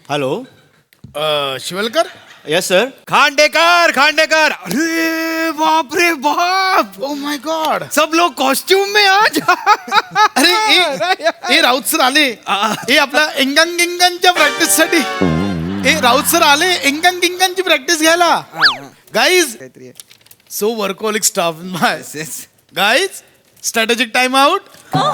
Hello Shivalkar. Yes sir. Khandekar Khandekar. अरे बाप रे बाप. Oh my God. सब लोग कॉस्ट्यूम में आज. अरे ए राऊत सर आले. हे आपला एंगांग गिंगांच्या प्रॅक्टिस साठी. हे राऊत सर आले एंगांग गिंगांची प्रॅक्टिस घ्यायला. Guys so workaholic staff my guys. Strategic time out.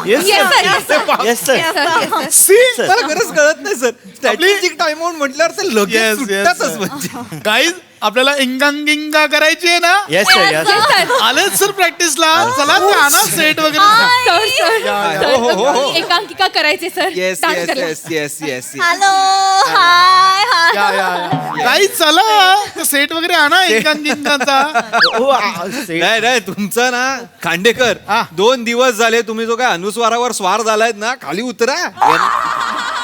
Yes Yes, sir. Sir. See. मला खरंच कळत नाही सर. स्ट्रॅटेजिक टाइम आउट म्हटल्यावर ते लगेच सुटतातच म्हणजे. गाईज आपल्याला एंगांग गिंगा करायची आहे ना. Yes sir. यस आलेच सर प्रॅक्टिसला. चला ते आणा सेट वगैरे. सर एकांकिका करायचे सर. येस Start येस करा. Yes yes yes. Hello hi hi. Guys चला सेट वगैरे आणा एंगांग गिंगाचा. नाही नाही तुमचं ना खांडेकर हा. 2 दिवस झाले तुम्ही जो काय अनुस्वारावर स्वार झालायत ना खाली उतरा.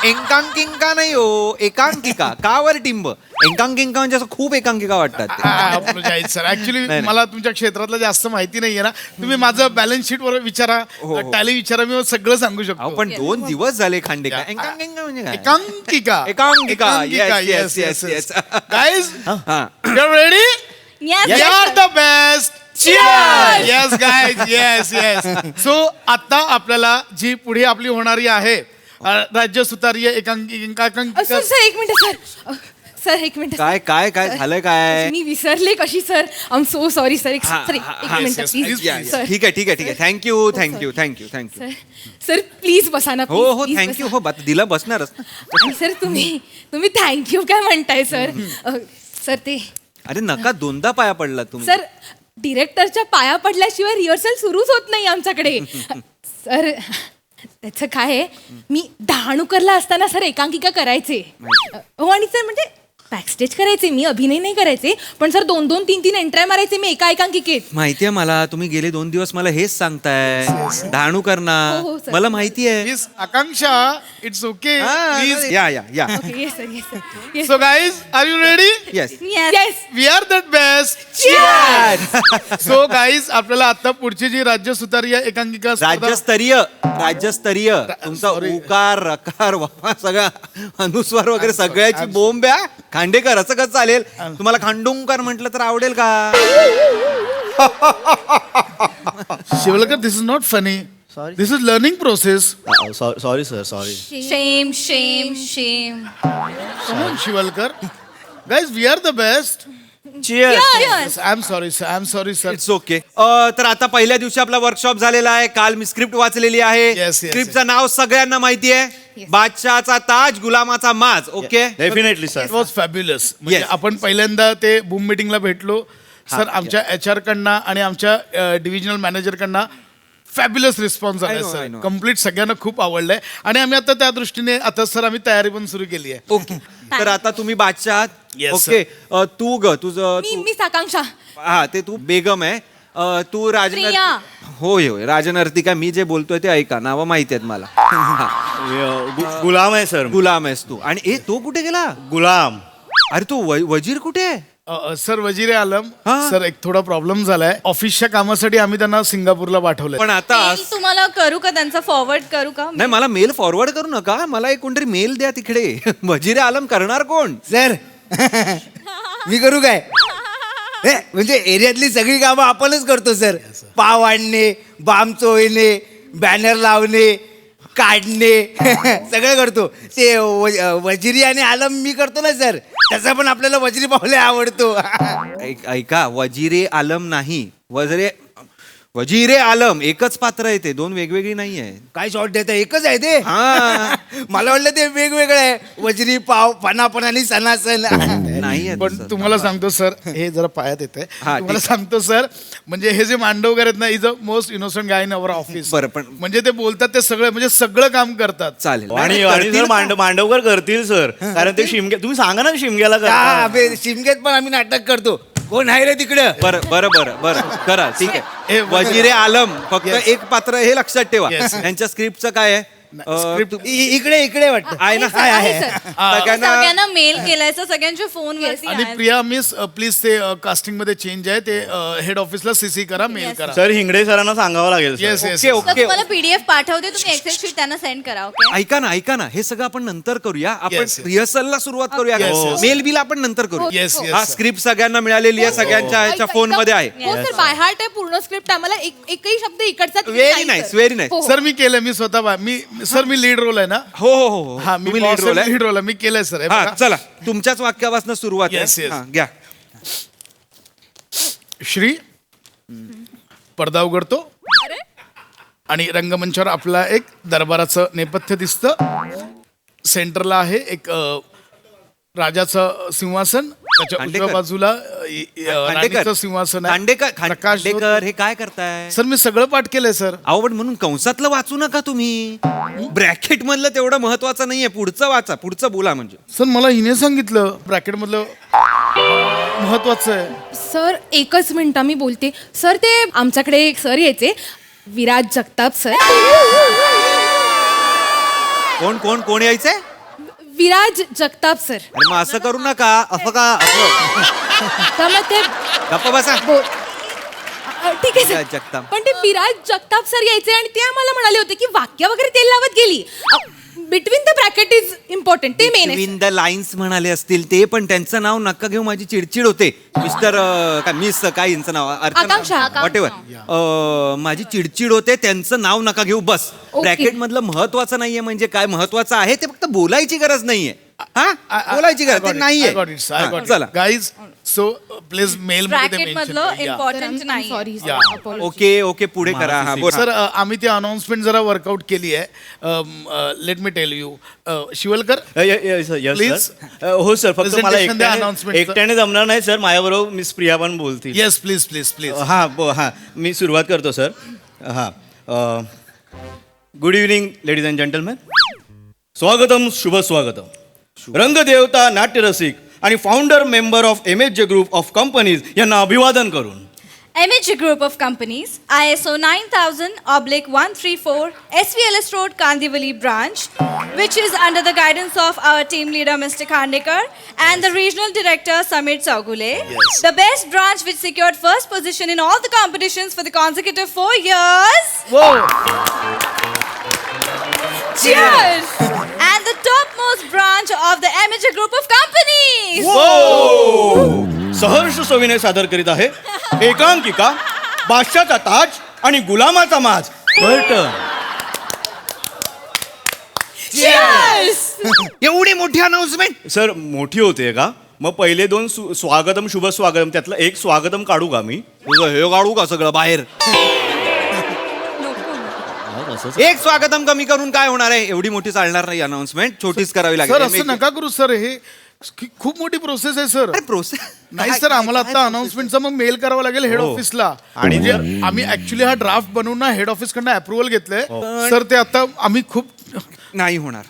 एकांकिका नाही हो एकांकिका कावर टिंब. एकांकिका म्हणजे असं खूप एकांकिका वाटतात ते. सर ऍक्च्युली नाही. मला तुमच्या क्षेत्रातलं जास्त माहिती नाहीये ना. तुम्ही माझं बॅलन्स शीट वर विचारा. हो. टॅली विचारा. मी सगळं सांगू अहो शकतो. पण 2 दिवस झाले खांडेकर. एकांकिका म्हणजे काय? एकांकिका. एकांकिका. Yes, yes, yes. गाईज हा. You ready. Yes, we are the best. Yes guys yes yes. So आता आपल्याला जी पुढे आपली होणारी आहे राज्य सुतारीय एकांकिका. सर सर एक मिनिट सर. सर एक मिनिट. काय काय काय झालंय काय? मी विसरले कशी sir. I am so sorry sir. एक हा, सर हा, एक हा, minute yes, please. yes, yes. Sir ठीक आहे ठीक आहे ठीक आहे. Thank you thank you thank you thank you. Sir sir please बसा ना. हो हो please, please थँक्यू. बसा. हो आता दिला बसणारच. आणि सर तुम्ही थँक्यू काय म्हणताय सर. सर ते अरे नका 2दा पाया पडला तुम्ही. सर डिरेक्टरच्या पाया पडल्याशिवाय रिहर्सल सुरूच होत नाही आमच्याकडे. सर त्याचं काय आहे मी डहाणूकरला असताना सर एकांकिका करायचे. हो आणि सर म्हणजे बॅकस्टेज करायचे मी अभिनय नाही करायचे. पण सर 2-2, 3-3 एंट्र्या मारायचे मी एका एकांकिकेत. माहितीये मला तुम्ही गेले 2 दिवस मला हेच सांगताय डहाणू करणार. हो, हो, sir. मला माहितीये. Please Akanksha it's okay please. Yeah yeah yeah. Okay yes sir yes sir yes so guys are you ready. Yes. Yes. We are that best. So guys आपल्याला आता पुढची जी राज्य सुतारीय एकांकिका स्पर्धा- राज्यस्तरीय राज्यस्तरीय तुमचा sorry. उकार रकार वापा सगळा अनुस्वार वगैरे सगळ्याची बोंब आहे. खांडेकर असं कसं चालेल. तुम्हाला खांडोंकर म्हटलं तर आवडेल का? Shivalkar this is not funny. Sorry. This is learning process. Sorry sir sorry. Shame shame shame. Shivalkar guys we are the best. Cheers. I am sorry sir. I am sorry sir. It's okay. तर आता पहिल्या दिवशी आपला workshop झालेला आहे. काल मी script वाचलेली आहे. Yes, yes, स्क्रिप्टचं नाव सगळ्यांना माहिती आहे. बादशहाचा ताज गुलामाचा माज. Okay. Definitely sir. It was fabulous. म्हणजे Yes. आपण पहिल्यांदा ते बूम मीटिंगला भेटलो सर. आमच्या HR कडनं आणि आमच्या डिव्हिजनल मॅनेजर कडनं फॅब्युलस रिस्पॉन्स आलाय I know, I sir. know. Complete सगळ्यांना खूप आवडलंय. आणि आम्ही आता त्या दृष्टीने आता सर आम्ही तयारी पण सुरू केली आहे. ओके. तर आता तुम्ही बादशाह. Yes, okay. तू ग तुझं मी आकांक्षा. हा ते तू बेगम आहे. तू राजनर. प्रिया. होय होय राजनर्तिका. मी जे बोलतोय ते ऐका. नावं माहिती आहेत मला. हा. गुलाम आहे सर. गुलाम आहेस तू. आणि तो कुठे गेला? गुलाम. अरे तो वजीर कुठे आहे? सर वजीरे आलम हा. सर एक थोडा प्रॉब्लेम झालाय. ऑफिसच्या कामासाठी आम्ही त्यांना सिंगापूरला पाठवलंय. पण आता Mail तुम्हाला करू का त्यांचा फॉरवर्ड करू का? नाही मला मेल फॉरवर्ड करू नका. मला एक कोणतरी मेल द्या तिकडे. वजीर आलम करणार कोण? सर मी करू काय म्हणजे एरियातली सगळी कामं आपणच करतो सर. पाव आणणे, बाम चोळणे, बॅनर लावणे, काढणे सगळं करतो. ते वजिरी आणि आलम मी करतो ना सर. त्याचा पण आपल्याला वजिरी पावले आवडतो. ऐका वजीरे आलम नाही. वजीरे आलम एकच पात्र आहे ते. 2 वेगवेगळी नाही आहे. काय शॉर्ट देता एकच आहे ते. हा. मला वाटलं ते वेगवेगळं आहे. वजिरी पाव पणापण आणि सणासण नाही आहे पण तसं. तुम्हाला सांगतो सर हे जरा पायात येते. हा, तुम्हाला ठीक. सांगतो सर म्हणजे हे जे मांडवकर आहेत ना is a most innocent guy in our office. बरं, पण- म्हणजे ते बोलतात ते सगळं म्हणजे सगळं काम करतात. चालेल. आणि करतील सर ना? मांडवकर करतील सर. कारण ते शिमग्या तुम्ही सांगा ना शिमग्याला हा, करा. बे, शिमग्यात पण आम्ही नाटक करतो. कोण आहे रे तिकडं. बरं बरं बरं बरं करा ठीक आहे. हे वजीरे आलम फक्त Yes. एक पात्र हे लक्षात ठेवा. Yes. त्यांच्या स्क्रिप्टचं काय आहे? इकडे वाटतं आहे ना आहे, आहे सर. सगळ्यांना मेल केलाय सर सगळ्यांच्या फोन आणि प्रिया मिस प्लीज ते कास्टिंग मध्ये चेंज आहे ते हेड ऑफिसला सीसी करा मेल Yes. करा सर हिंगडे सरांना सांगावं लागेल sir. Yes yes okay okay तुम्हाला पीडीएफ पाठवते तुम्ही एक्सेल शीट त्यांना सेंड करा ओके ऐका ना हे सगळं आपण नंतर करूया आपण Yes, yes. रिहर्सलला सुरुवात करूया Yes, yes. मेल बिल आपण नंतर करू येस हा येस स्क्रिप्ट सगळ्यांना मिळालेली आहे सगळ्यांच्या ह्याच्या ऐका, फोन मध्ये आहे हो सर बाय हार्ट आहे पूर्ण स्क्रिप्ट आम्हाला एकही शब्द इकडचा तिकडे Very नाही, nice, sir. very nice. हो, हो. सर मी केलंय मी स्वतः मी लीड रोल आहे ना हो हो हो हा मी तुम्ही lead role आहे लीड रोल आहे मी केलंय सर हा चला तुमच्याच वाक्यापासून सुरुवात आहे. Yes, yes. हा, घ्या श्री पडदा उघडतो आणि रंगमंचावर आपला एक दरबाराचं नेपथ्य दिसतं सेंटरला आहे एक राजाचं सिंहासन त्याच्या खांडेकर. उजव्या बाजूला राणीचं सिंहासन आहे प्रकाश ज्योत. खांडेकर हे काय करताय सर मी सगळं पाठ केलंय सर आवड म्हणून कंसातलं वाचू नका तुम्ही ब्रॅकेट मधलं तेवढं महत्वाचं नाहीये पुढचं वाचा पुढचं बोला म्हणजे सर मला हिने सांगितलं ब्रॅकेट मधलं महत्वाचं आहे सर एकच मिनिट मी बोलते सर ते आमच्याकडे एक सर यायचे विराज जगताप सर कोण कोण कोण यायचंय विराज जगताप सर अरे मग असं करू नका असं का असं तर मग ते गप्प बसा ठीक आहे विराज सर जगताप. पण ते विराज जगताप सर यायचे आणि ते आम्हाला म्हणाले होते की वाक्य वगैरे तेल लावत गेली between the bracket is important ते मेन आहे बिटवीन द लाईन्स म्हणाले असतील ते पण त्यांचं नाव नका घेऊ माझी चिडचिड होते मिस्टर काय मिस काय यांचं नाव आकांक्षा. वॉट एव्हर माझी चिडचिड होते त्यांचं नाव नका घेऊ बस Okay. ब्रॅकेट मधलं महत्वाचं नाहीये म्हणजे काय महत्वाचं आहे ते फक्त बोलायची गरज नाहीये हा बोलायची गरज ते नाहीये हा, चला guys so please mail bracket मधलं इम्पॉर्टंट नाही सॉरी Yeah. ओके ओके पुढे करा हा बोल सर आम्ही ती अनाउन्समेंट जरा वर्कआउट केली आहे let me tell you Shivalkar Please. हो सर फक्त मला Presentation द्या announcement चं. एकट्याने जमणार नाही सर माझ्याबरोबर मिस प्रिया पण बोलतील येस प्लीज प्लीज प्लीज हां मी सुरुवात करतो सर हां good evening ladies and gentleman स्वागतम शुभ स्वागतम रंगदेवता नाट्यरसिक आणि founder member of MHJ group of companies यांना अभिवादन करून MHJ Group of Companies, ISO 9000/134, SVLS Road, Kandivali branch, which is under the guidance of our team leader Mr. Khandekar and the regional director Samir Chaugule. Yes. The best branch which secured first position in all the competitions for the consecutive 4 years. Cheers! And the topmost branch of the MHJ Group of Companies. सहर्ष सविनय सादर करीत आहे एकांकिका बादशाचा ताज आणि गुलामाचा माज curtain Cheers! एवढी मोठी अनाउन्समेंट सर मोठी होते का मग पहिले दोन स्वागतम शुभ स्वागतम त्यातलं एक स्वागतम काढू का मी तुझं हे काढू का सगळं बाहेर एक स्वागतम कमी करून काय होणार आहे एवढी मोठी चालणार नाही अनाउन्समेंट छोटीच करावी सर लागेल असं नका करू सर हे खूप मोठी प्रोसेस आहे सर प्रोसेस नाही सर आम्हाला आता अनाउन्समेंटचा मग मेल करावा लागेल हेड ऑफिसला आणि जे आम्ही ऍक्च्युली हा ड्राफ्ट बनवून ना हेड ऑफिस कडनं अप्रुव्हल घेतलंय सर ते आता आम्ही खूप नाही होणार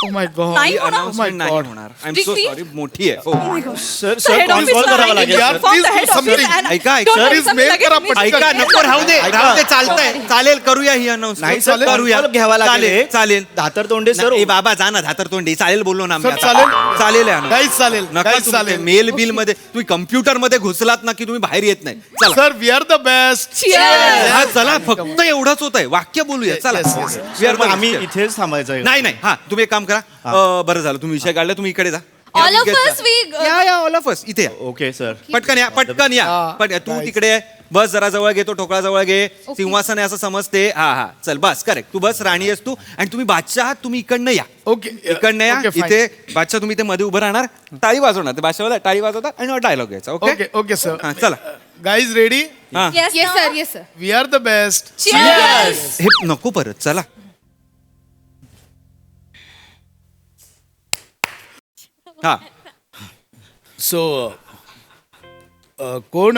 ओ माय गॉड नाही होणार? अनाउन्समेंट नाही होणार I am so Really? Sorry मोठी आहे हो sir The sir head office confirm करावं line लागेल is यार, sir. from the please head do office something. and ऐका, don't sir, worry, is something mail like करा it. पटकन. ऐका नको राहू दे राहू दे चालतंय चालेल करूया ही अनाउन्समेंट नाही सर चालेल. घ्यावा लागेल चालेल चालेल धातर तोंडे सर ए बाबा जा ना धातर तोंडी चालेल बोललो ना आम्ही सर, आता. चालेल. चालेल आहे announcement. Guys, चालेल. नका Guys, चालेल. मेल बिल मध्ये तुम्ही कम्प्युटर मध्ये घुसलात ना की तुम्ही बाहेर येत नाही चला sir we are the best Cheers! हा, चला फक्त एवढंच होत आहे वाक्य बोलूया चला yes, yes. We are the आम्ही best. इथेच थांबायचं आहे. नाही नाही हा तुम्ही एक काम करा बरं झालं तुम्ही विषय काढला तुम्ही इकडे जा All of घेत us, जा. we- या ऑल ऑफ अस इथे या. ओके सर पटकन या पटकन या पण तू तिकडे बस जरा जवळ घे तो ठोकळा जवळ घे सिंहासन आहे असं समजते हा हा चल बस करेक्ट तू बस राणी आहेस तू आणि तुम्ही बादशाह आहात तुम्ही इकडनं या ओके इकडनं या Okay, fine. इथे बादशाह तुम्ही इथे मध्ये उभं राहणार टाळी वाजवणार ते बादशाहला टाळी वाजवतात आणि डायलॉग घ्यायचा ओके ओके ओके सर हा, चला गाईज रेडी हा Yes, yes now? Sir yes sir we are the best Cheers! हे नको परत चला हा सो कोण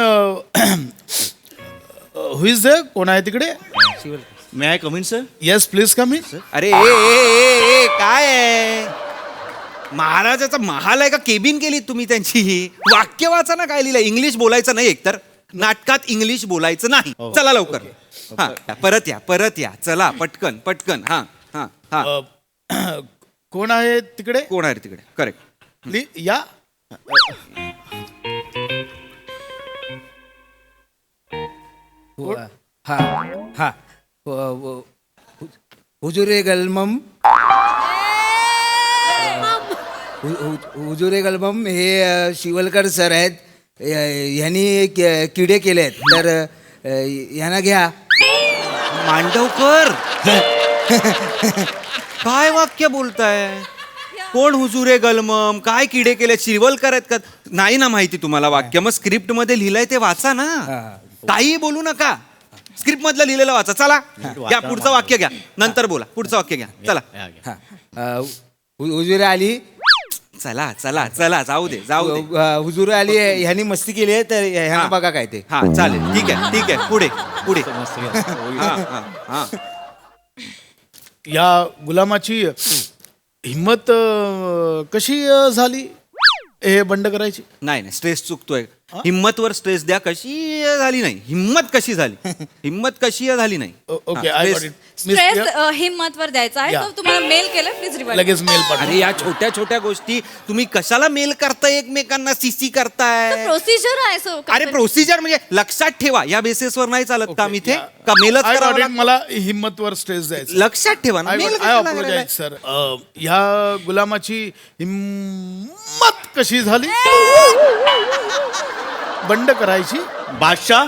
हु इज द कोण आहे तिकडे may I come in sir yes please come in अरे ए, काय आहे महाराजाचा महाल आहे का केबिन केली तुम्ही त्यांची वाक्य वाचा ना काय लिहिलं इंग्लिश बोलायचं नाही एकतर नाटकात इंग्लिश बोलायचं नाही चला लवकर हा परत या चला पटकन पटकन हा हा हा कोण आहे तिकडे कोण आहे रे तिकडे करेक्ट या हा हा हुजुरे गलमम हुजुरे गलमम हे शिवलकर सर आहेत ह्यांनी किडे केले आहेत तर ह्यांना घ्या. मांडवकर काय वाक्य बोलताय? कोण हुजुरे गलमम काय किडे केले शिरवलकर आहेत का? नाही ना माहिती तुम्हाला वाक्य? मग स्क्रिप्ट मध्ये लिहिलंय ते वाचा ना. काही बोलू नका, स्क्रिप्ट मधलं लिहिलेलं वाचा. चला घ्या पुढचं वाक्य घ्या, नंतर बोला. पुढचं वाक्य घ्या चला. हुजुरे आली चला चला चला जाऊ दे जाऊ दे. हुजुरे आली ह्यांनी मस्ती केली आहे तर ह्यांना बघा काय ते. हा चालेल ठीक आहे पुढे पुढे. हा, हा, हा. या गुलामाची हिम्मत कशी झाली हे बंड करायची? नाही नाही स्ट्रेस चुकतोय. हिम्मतवर स्ट्रेस द्या. कशी झाली नाही, हिम्मत कशी झाली, हिम्मत कशी झाली नाही. ओके हा, I stress. Got it. Stress हिम्मतवर द्यायचा आहे. या. तो तुम्हाला मेल केलं, प्लीज रिवाइज. लगेच मेल पाठव. अरे या छोट्या छोट्या गोष्टी तुम्ही कशाला मेल करताय एकमेकांना, सीसी करताय? प्रोसिजर आहे सो. अरे प्रोसिजर म्हणजे लक्षात ठेवा या बेसिसवर नाही चालत काम इथे. का मेलच आय करावं गॉट इट. लागतं? मला हिम्मतवर स्ट्रेस द्यायचा. लक्षात ठेवा ना, आय mail आय कशाला अप्रोजाइज करायला? सर. ह्या गुलामाची हिम्मत कशी झाली बंड करायची? बादशाह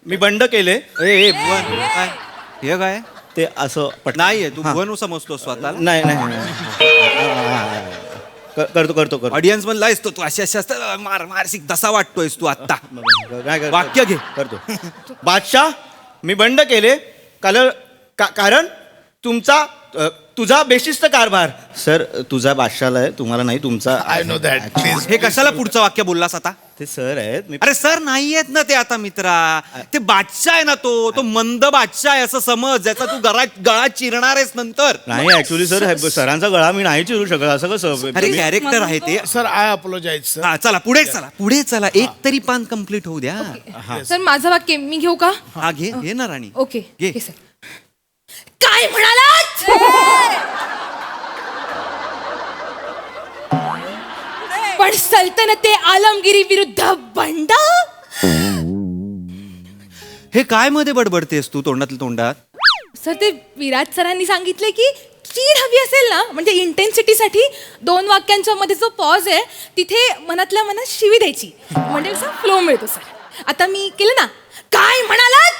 मी बंड केले ए, ए, भुवन, काय? हे काय ते असं नाहीये तू भुवन समजतो स्वतःला. नाही नाही करतो करतो करतो. ऑडियन्स मधला आहेस तो, तू अशी अशी असतं मार मारसिक दसा वाटतोयस तू आता. काय करतो? वाक्य घे. करतो. बादशाह मी बंड केले कारण तुझा बेशिस्त कारभार. सर तुझा बादशाला आहे, तुम्हाला नाही तुमचा. I know that. प्लीज हे कशाला पुढचं वाक्य बोललास आता? ते सर आहेत. मी अरे सर नाही आहेत ना ते आता मित्रा. ते बादशाह आहे ना तो मंद बादशाह आहे असं समज, ज्याचा तू गळा चिरणार आहेस नंतर. नाही ऍक्च्युली सर सरांचा गळा मी नाही चिरू शकत. असं कसं? अरे कॅरेक्टर आहे ते. Sir I apologise sir. हा चला पुढे चला एक तरी पान कम्प्लीट होऊ द्या. सर माझं वाक्य मी घेऊ का? हा घे ना राणी. ओके घे. घे, सर. काय म्हणालात? पण सल्तनते आलमगिरी विरुद्ध बंड. हे काय मध्ये बडबडतेस तू तोंडातल्या तोंडात? सर ते विराट सरांनी सांगितले की चीड हवी असेल ना, म्हणजे इंटेन्सिटीसाठी 2 वाक्यांच्या मध्ये जो पॉज आहे तिथे मनातल्या मनात शिवी द्यायची, म्हणजे असा फ्लो मिळतो. सर आता मी केलं ना, काय म्हणालात,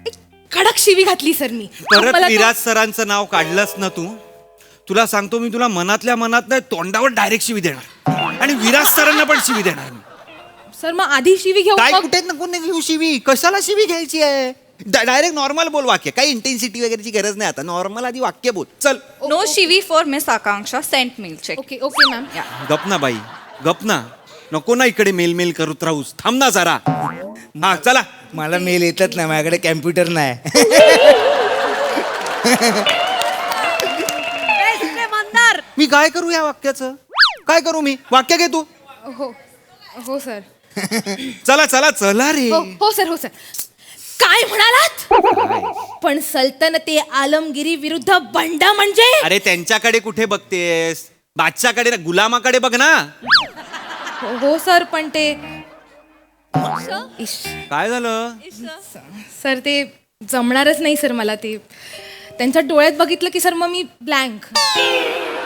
एक कडक शिवी घातली सर मी. परत मला तो- विराज सरांचं नाव काढलंस ना तू, तुला सांगतो मी तुला मनातल्या मनात नाही तोंडावर डायरेक्ट शिवी देणार आणि विराज सरांना पण शिवी देणार मी. सर मग आधी शिवी घेऊ काय मग- कुठे नको नाही घेऊ शिवी. कशाला शिवी घ्यायची आहे? डायरेक्ट नॉर्मल बोल वाक्य. काही इंटेन्सिटी वगैरेची गरज नाही आता. नॉर्मल आधी वाक्य बोल चल. नो शिवी for miss Akanksha. Sent mail check. Okay okay ma'am. गप ना बाई गप ना. नको ना इकडे मेल करत राहूस. थांब ना जरा. हा चला. मला मेल येतात ना, माझ्याकडे कॅम्प्युटर नाही. मी काय करू या वाक्याचं? काय करू मी? वाक्य घे तू. हो हो सर. चला चला चला रे. हो सर हो सर. काय म्हणालात? पण सल्तनते आलमगिरी विरुद्ध बंड म्हणजे? अरे त्यांच्याकडे कुठे बघतेस? बादशाकडे ना, गुलामाकडे बघ ना. हो सर पण ते इश. काय झालं? सर ते जमणारच नाही सर मला. ते त्यांच्या डोळ्यात बघितलं की सर मग मी ब्लँक.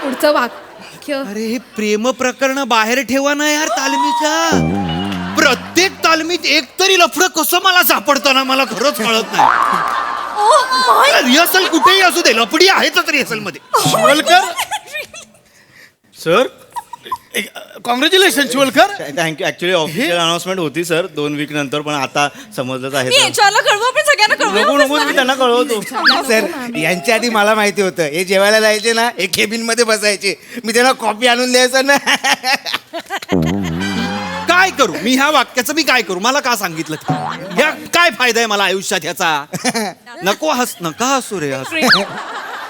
पुढचं वाक्य. अरे हे प्रेम प्रकरण बाहेर ठेवा ना यार तालमीच्या. प्रत्येक तालमीत एक तरी लफडं कसं मला सापडतं ना, मला खरंच कळत नाही. रिहर्सल कुठेही असू दे, लफडी आहेच रिहर्सल मध्ये. Shivalkar sir congratulation Shivalkar. Thank you. Actually official announcement होती सर 2 वीक नंतर, पण आता समजलंच आहे. मी HR ला कळवू, आपण सगळ्यांना नको नको कळवू. मी त्यांना कळवतो. सर यांच्या आधी मला माहिती होतं हे जेवायला जायचे ना, हे केबिन मध्ये बसायचे, मी त्यांना कॉफी आणून द्यायचं ना. काय करू मी ह्या वाक्याचं? मी काय करू? मला का सांगितलं? ह्या काय फायदा आहे मला आयुष्यात ह्याचा? नको नका हसू रे हसू.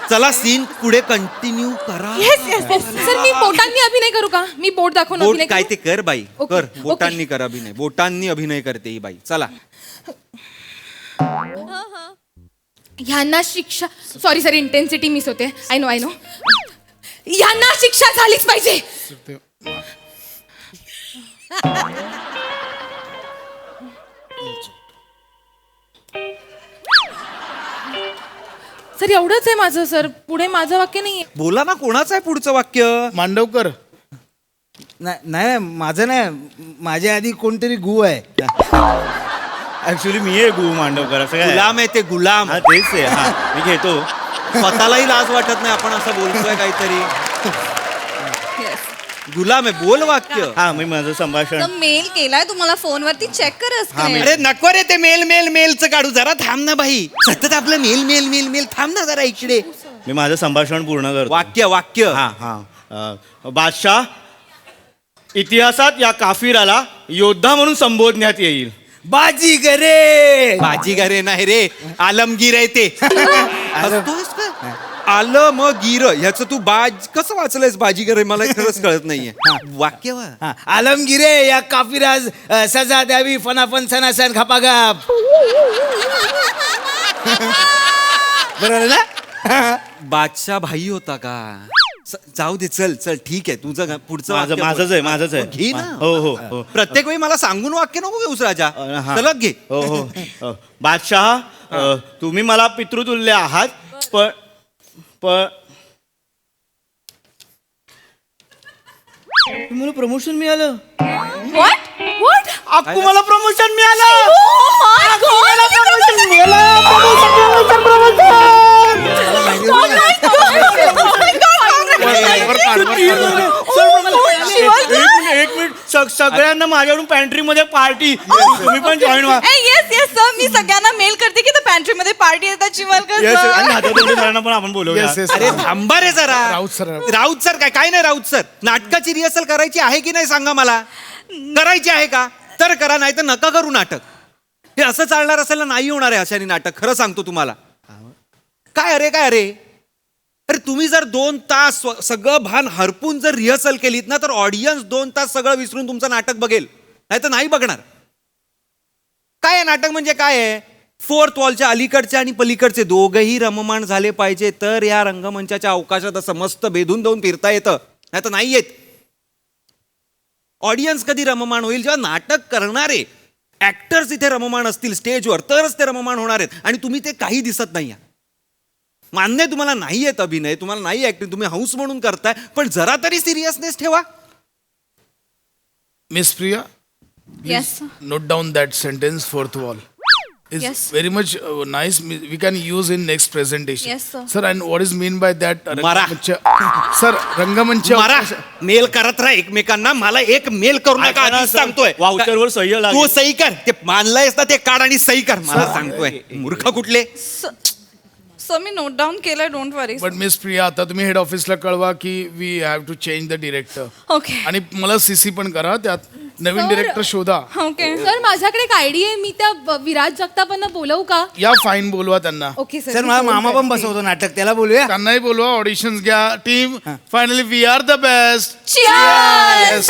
चला सीन पुढे कंटिन्यू करा. Yes yes yes. सर मी बोटांनी अभिनय करू का? मी बोट दाखवून बोट अभिनय काय करू? ते कर बाई. ओके, कर ओके. बोटांनी कर अभिनय. बोटांनी अभिनय करते ही बाई. चला. ह्यांना शिक्षा सॉरी सर इंटेन्सिटी मिस होते आय नो ह्यांना शिक्षा झालीच पाहिजे. सर एवढंच आहे माझं सर पुढे माझं वाक्य नाहीये. बोला ना, कोणाचं आहे पुढचं वाक्य? मांडवकर. नाही माझं नाही, माझ्या आधी कोणतरी गु आहे. ऍक्च्युली मी आहे गु मांडवकर असं काय. गुलाम आहे ते, गुलाम. हा तेच आहे. हा मी घेतो. स्वतःलाही लाज वाटत नाही आपण असं बोलतोय काहीतरी. गुलाम आहे, बोल वाक्य. हा मी माझं संभाषण मेल केलाय तुम्हाला फोनवरती चेक करस अरे नको रे ते मेलचं काढू, जरा थांब ना भाई. सतत आपलं मेल थांब ना जरा इकडे. मी माझं संभाषण पूर्ण करतो. वाक्य हा हा बादशाह, इतिहासात या काफिराला योद्धा म्हणून संबोधण्यात येईल. बाजीगरे. बाजीगर नाही रे, आलमगीर आहे ते. हसतोयस का? आलमगीर ह्याचं तू कसं वाचलंयस बाजीगर आहे मला खरंच कळत नाहीये. वाक्य वा. हा, आलमगिरे या काफिराज सजा द्यावी फनाफन सनासन खपागाप. बरोबर ना? बादशाह भाई होता का? जाऊ दे, चल ठीक आहे. तुझं पुढचं माझं वाक्य माझंच बोल. आहे माझंच आहे. घे ना. हो. प्रत्येक वेळी मला सांगून वाक्य नको घेऊस राजा. हा. सलग घे. हो. बादशाह, तुम्ही मला पितृतुल्य आहात, पण तुम्हाला प्रमोशन मिळालं. व्हॉट आपको मला प्रमोशन मिळालं. एक मिनिट सगळ्यांना माझ्याकडून पॅन्ट्री मध्ये पार्टी. तुम्ही पण जॉईन व्हा. येस सर, मी सगळ्यांना मेल करते की पॅन्ट्री मध्ये पार्टी येतात चिमलकर Yes, sir. आणि हातातोंडी सरांना पण आपण बोलवूया. Yes, yes. अरे थांबा रे जरा. राऊत सर. काय नाही राऊत सर. नाटकाची रिहर्सल करायची आहे की नाही सांगा मला. करायची आहे का? तर करा, नाही तर नका करू नाटक. हे असं चालणार असेल ना, नाही होणार आहे अशाने नाटक. खरं सांगतो तुम्हाला. काय अरे तुम्ही जर 2 तास सगळं भान हरपून जर रिहर्सल केलीत ना, तर ऑडियन्स 2 तास सगळं विसरून तुमचं नाटक बघेल, नाही तर नाही बघणार. काय आहे नाटक म्हणजे काय आहे? 4th वॉलच्या अलीकडचे आणि पलीकडचे दोघंही रममाण झाले पाहिजे, तर या रंगमंचाच्या अवकाशात असं मस्त बेधून देऊन फिरता येतं, नाही तर नाही येत. ऑडियन्स कधी रममाण होईल? जेव्हा नाटक करणारे ऍक्टर्स इथे रममाण असतील स्टेजवर, तरच ते रममाण होणार आहेत. आणि तुम्ही ते काही दिसत नाही. मान्य तुम्हाला नाही येत अभिनय, तुम्हाला नाही ऍक्टिंग, तुम्ही हौस म्हणून करताय, पण जरा तरी सिरियसनेस ठेवा. Miss Priya, Yes. note down that sentence, 4th wall is Yes. very much nice. We can use in next presentation. Yes, sir. Sir, and what is mean by that? Mara. Sir, रंगमंच. मारा, mail करत राहा एकमेकांना. मला एक mail करू नका ऐका ना, आधीच सर. सांगतोय. वाउचरवर सह्य लागेल. तू सही कर, ते मानलंयस ना ते काढ आणि सही कर. मला सांगतोय मूर्ख कुठले. सर मी नोट डाऊन केलंय, don't worry. But miss Priya, आता तुम्ही हेड ऑफिसला कळवा की we have to change the director. Okay आणि मला सीसी पण करा, त्यात नवीन Sir. डिरेक्टर शोधा. ओके सर माझ्याकडे एक आयडिया आहे. मी त्या विराज जगतापांना बोलवू का? या फाईन बोलवा त्यांना. ओके सर माझा मामा पण बसवतो नाटक, त्याला बोलूया. त्यांनाही बोलवा, ऑडिशन्स घ्या. Team finally we are the best. Cheers!